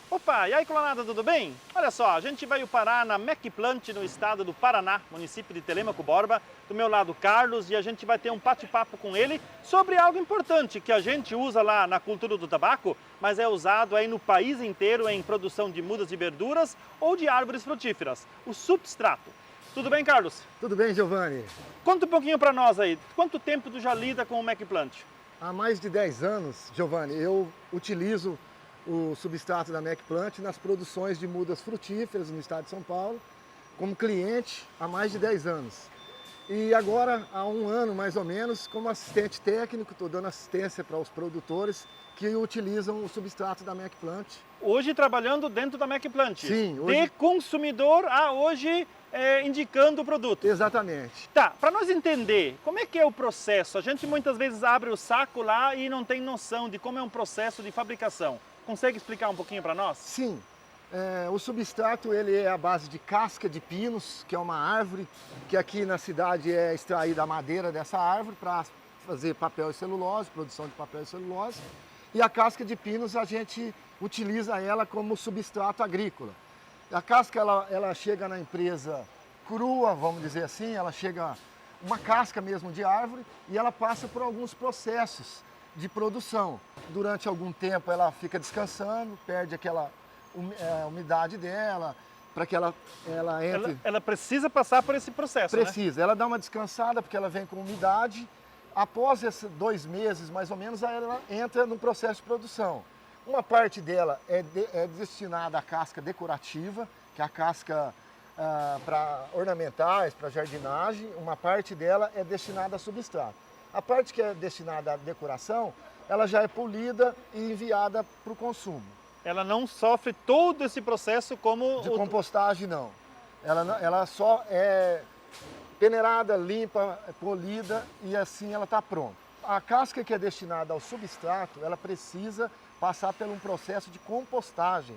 Opa, e aí colorada, tudo bem? Olha só, a gente veio parar na Mecplant no estado do Paraná, município de Telêmaco Borba. Do meu lado Carlos, e a gente vai ter um bate-papo com ele sobre algo importante que a gente usa lá na cultura do tabaco, mas é usado aí no país inteiro em produção de mudas de verduras ou de árvores frutíferas, o substrato. Tudo bem, Carlos? Tudo bem, Giovanni? Conta um pouquinho para nós aí, quanto tempo tu já lida com o Mecplant? Há mais de 10 anos, Giovanni, eu utilizo o substrato da Mecplant nas produções de mudas frutíferas no estado de São Paulo, como cliente há mais de 10 anos. E agora, há um ano mais ou menos, como assistente técnico, estou dando assistência para os produtores que utilizam o substrato da Mecplant. Hoje trabalhando dentro da Mecplant? Sim. Hoje... De consumidor a hoje indicando o produto? Exatamente. Tá, para nós entender, como é que é o processo? A gente muitas vezes abre o saco lá e não tem noção de como é um processo de fabricação. Consegue explicar um pouquinho para nós? Sim. O substrato ele é a base de casca de pinos, que é uma árvore que aqui na cidade é extraída a madeira dessa árvore para fazer papel e celulose, produção de papel e celulose. E a casca de pinos a gente utiliza ela como substrato agrícola. A casca ela chega na empresa crua, vamos dizer assim, ela chega uma casca mesmo de árvore e ela passa por alguns processos de produção. Durante algum tempo ela fica descansando, perde aquela umidade dela, para que ela entre... Ela precisa passar por esse processo, Precisa, né? Ela dá uma descansada porque ela vem com umidade. Após esses 2 meses, mais ou menos, aí ela entra no processo de produção. Uma parte dela é destinada à casca decorativa, que é a casca para ornamentais, para jardinagem. Uma parte dela é destinada a substrato. A parte que é destinada à decoração, ela já é polida e enviada para o consumo. Ela não sofre todo esse processo como... De compostagem, não. Ela só é peneirada, limpa, polida e assim ela está pronta. A casca que é destinada ao substrato, ela precisa passar por um processo de compostagem.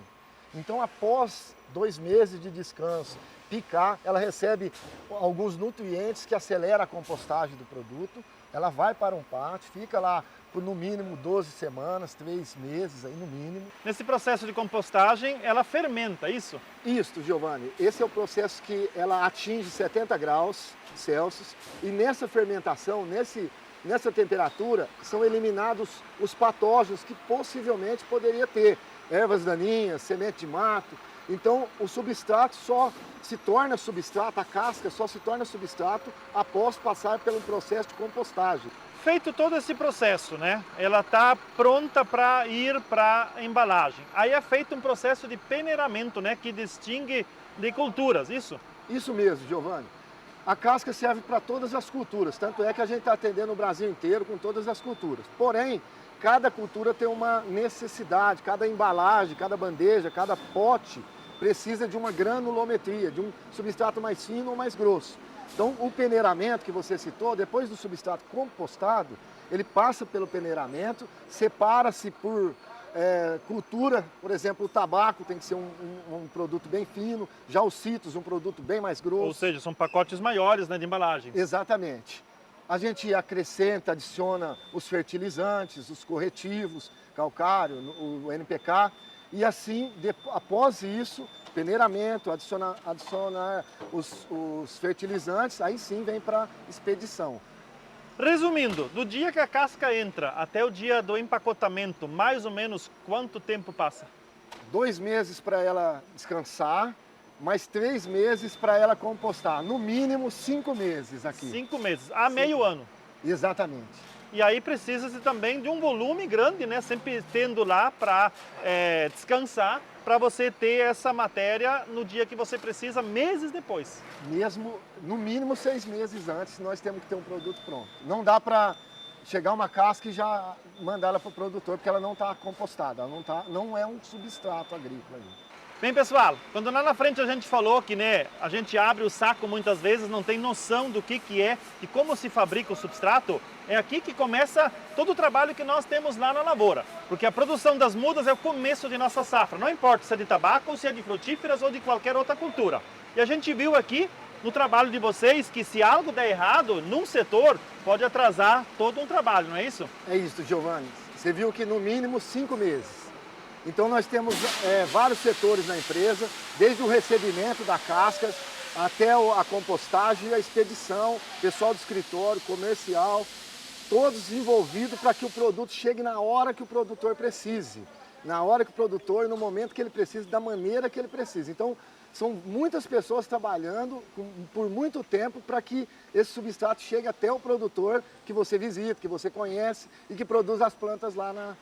Então, após 2 meses de descanso, picar, ela recebe alguns nutrientes que aceleram a compostagem do produto. Ela vai para um pátio, fica lá por no mínimo 12 semanas, 3 meses aí no mínimo. Nesse processo de compostagem, ela fermenta, isso? Isso, Giovanni. Esse é o processo que ela atinge 70 graus Celsius e nessa fermentação, nessa temperatura, são eliminados os patógenos que possivelmente poderia ter. Ervas daninhas, semente de mato. Então, o substrato só se torna substrato, a casca só se torna substrato após passar pelo processo de compostagem. Feito todo esse processo, né? Ela está pronta para ir para a embalagem. Aí é feito um processo de peneiramento, né? Que distingue de culturas, isso? Isso mesmo, Giovanni. A casca serve para todas as culturas, tanto é que a gente está atendendo o Brasil inteiro com todas as culturas. Porém, cada cultura tem uma necessidade, cada embalagem, cada bandeja, cada pote precisa de uma granulometria, de um substrato mais fino ou mais grosso. Então, o peneiramento que você citou, depois do substrato compostado, ele passa pelo peneiramento, separa-se por cultura, por exemplo, o tabaco tem que ser um produto bem fino, já os citros, um produto bem mais grosso. Ou seja, são pacotes maiores, né, de embalagem. Exatamente. A gente acrescenta, adiciona os fertilizantes, os corretivos, calcário, o NPK, e assim, após isso, peneiramento, adicionar os fertilizantes, aí sim vem para expedição. Resumindo, do dia que a casca entra até o dia do empacotamento, mais ou menos quanto tempo passa? 2 meses para ela descansar, mais 3 meses para ela compostar. No mínimo 5 meses aqui. 5 meses, há meio ano. Exatamente. E aí precisa-se também de um volume grande, né? Sempre tendo lá para descansar, para você ter essa matéria no dia que você precisa, meses depois. Mesmo, no mínimo 6 meses antes, nós temos que ter um produto pronto. Não dá para chegar uma casca e já mandar ela para o produtor, porque ela não está compostada, ela não é um substrato agrícola ainda. Bem, pessoal, quando lá na frente a gente falou que, né, a gente abre o saco muitas vezes, não tem noção do que é e como se fabrica o substrato, é aqui que começa todo o trabalho que nós temos lá na lavoura. Porque a produção das mudas é o começo de nossa safra, não importa se é de tabaco, ou se é de frutíferas ou de qualquer outra cultura. E a gente viu aqui no trabalho de vocês que se algo der errado num setor, pode atrasar todo um trabalho, não é isso? É isso, Giovanni. Você viu que no mínimo 5 meses. Então nós temos vários setores na empresa, desde o recebimento da casca até a compostagem e a expedição, pessoal do escritório, comercial, todos envolvidos para que o produto chegue na hora que o produtor precise. Na hora que o produtor, no momento que ele precisa, da maneira que ele precisa. Então, são muitas pessoas trabalhando por muito tempo para que esse substrato chegue até o produtor que você visita, que você conhece e que produz as plantas lá na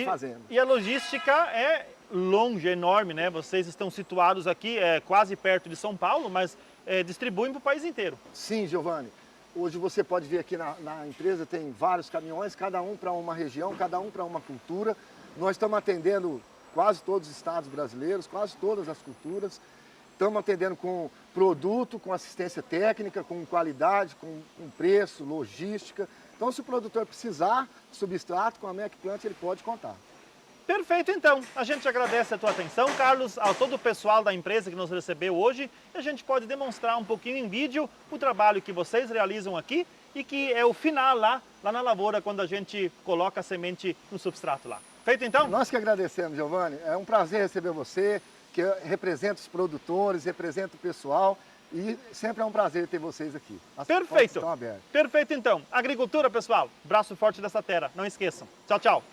fazenda. E a logística é longe, é enorme, né? Vocês estão situados aqui quase perto de São Paulo, mas distribuem para o país inteiro. Sim, Giovanni. Hoje você pode ver aqui na empresa, tem vários caminhões, cada um para uma região, cada um para uma cultura. Nós estamos atendendo quase todos os estados brasileiros, quase todas as culturas. Estamos atendendo com produto, com assistência técnica, com qualidade, com preço, logística. Então, se o produtor precisar de substrato, com a MecPlant ele pode contar. Perfeito, então. A gente agradece a tua atenção, Carlos, a todo o pessoal da empresa que nos recebeu hoje. E a gente pode demonstrar um pouquinho em vídeo o trabalho que vocês realizam aqui e que é o final lá na lavoura, quando a gente coloca a semente no substrato lá. Feito, então? Nós que agradecemos, Giovanni. É um prazer receber você, que representa os produtores, representa o pessoal. E sempre é um prazer ter vocês aqui. As portas estão abertas. Perfeito, então. Agricultura, pessoal. Braço forte dessa terra. Não esqueçam. Tchau, tchau.